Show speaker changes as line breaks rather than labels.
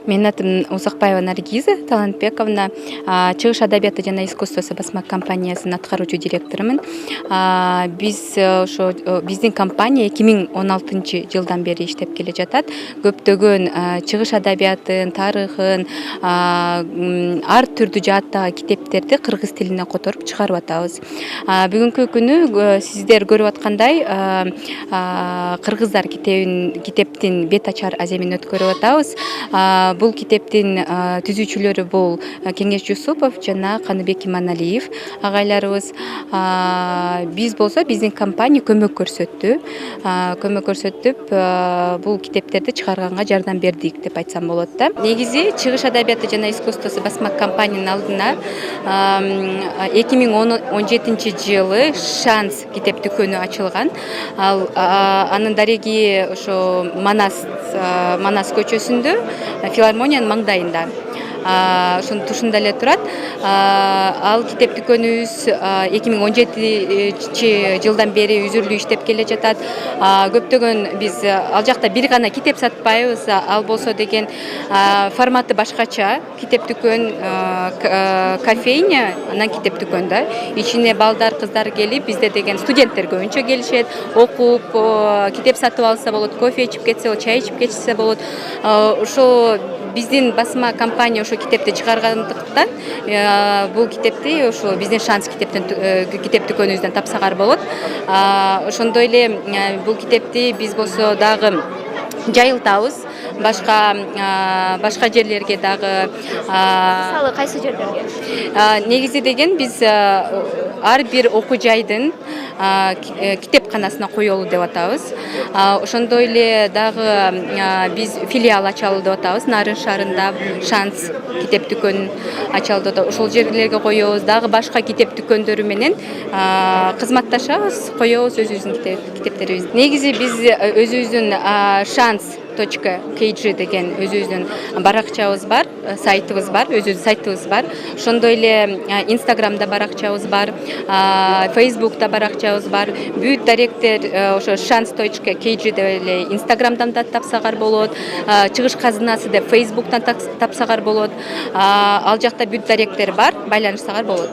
Менин атым Узакбаева Наргиза Талантбековна. Чыгыш адабияты жана искусствосу басма компаниясынын аткаруучу директорумун. Биз ошо биздин компания 2016-жылдан бери иштеп келе жатат. Көптөгөн чыгыш адабиятын, тарыхын, ар түрдүү жааттагы китептерди кыргыз тилине которуп чыгарып атабыз. Бүгүнкү күнү сиздер көрүп аткандай кыргыздар китептин бет ачар аземин өткөрүп атабыз. Бул китептин түзүүчүлөрү бул Кеңеш Жусупов жана Каныбек Иманалиев агайларыбыз. Биз болсо биздин компания көмөк көрсөтүп бул китептерди чыгарганга жардам бердик деп айтсам болот да. Негизи чыгыш адабияты жана искусствосу басма компаниянын алдына 2017-жылы Шанс китеп дүкөнү ачылган. Анын дареги ошо Манас көчөсүндө, филармониянын маңдайында. Ушунда эле турат. Ал китеп дүкөнүбүз 2017-жылдан бери үзүрлүү иштеп келе жатат. Көптөгөн биз ал жакта бир гана китеп сатпайбыз, ал болсо деген форматы башкача. Китеп дүкөн, кофейня, анан китеп дүкөн да. Ичине балдар, кыздар келип, бизде деген студенттер көбүнчө келишет, окуп, китеп сатып алса болот, кофе ичип кетсе болот, чай ичип кетсе болот. Ошо биздин басма компания ошо китепти чыгаргандыктан бул китепти ошо биздин Шанс китеп дүкөнүбүздөн тапсагар болот. Ошондой эле бул китепти биз болсо дагы жайылтабыз. Башка жерлерге дагы.
Мисалы кайсы жерлерге?
Негизи деген биз ар бир окуу жайдын китепканасына коелу деп атабыз. Ошондой эле дагы биз филиал ачалы деп атабыз. Нарын шаарында Шанс китеп дүкөнүн ачалы деп атабыз. Ошол жерлерге коебуз. Дагы башка китеп дүкөндөрү менен кызматташабыз, коебуз өзүбүздүн китептерибизди. Негизи биз өзүбүздүн shans.kg деген өзүбүздүн баракчабыз бар, сайтыбыз бар, өзүбүздүн сайтыбыз бар. Ошондой эле Инстаграмда баракчабыз бар, Фейсбукта баракчабыз бар. Бүт даректер ошо shans.kg деп эле Инстаграмдан да тапсагар болот, чыгыш казынасы деп Фейсбуктан тапсагар болот. Ал жакта бүт даректер бар, байланышсагар болот.